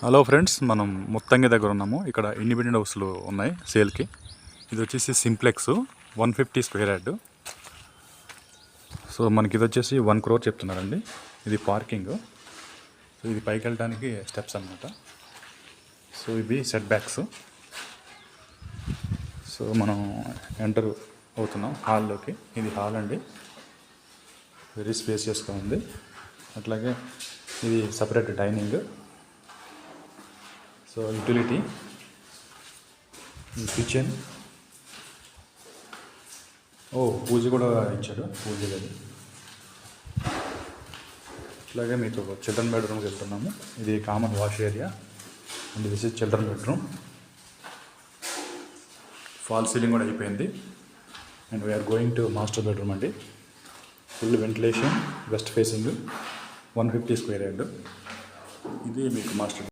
Hello friends, మనం ముత్తంగి దగ్గర ఉన్నాము. ఇక్కడ ఇండిపెండెంట్ హౌస్లు ఉన్నాయి సేల్కి. ఇది వచ్చేసి సింప్లెక్స్ 150 స్క్వేర్ యార్డ్. సో మనకి ఇది వచ్చేసి 1 crore చెప్తున్నారండి. ఇది పార్కింగ్. సో ఇది పైకి వెళ్ళడానికి స్టెప్స్ అన్నమాట. సో ఇవి సెట్ బ్యాక్స్. సో మనం ఎంటర్ అవుతున్నాం హాల్లోకి. ఇది హాల్ అండి, వెరీ స్పేసియస్గా ఉంది. అట్లాగే ఇది separate dining. So utility, kitchen, puja కూడా ఇచ్చాడు, పూజ గది. అట్లాగే మీకు చిల్డ్రన్ బెడ్రూమ్కి వెళ్తున్నాము. ఇది common wash area and this is children bedroom. Fall ceiling కూడా అయిపోయింది. And we are going to master bedroom అండి. Full ventilation, west facing, 150 square yard. ఇది మీకు మాస్టర్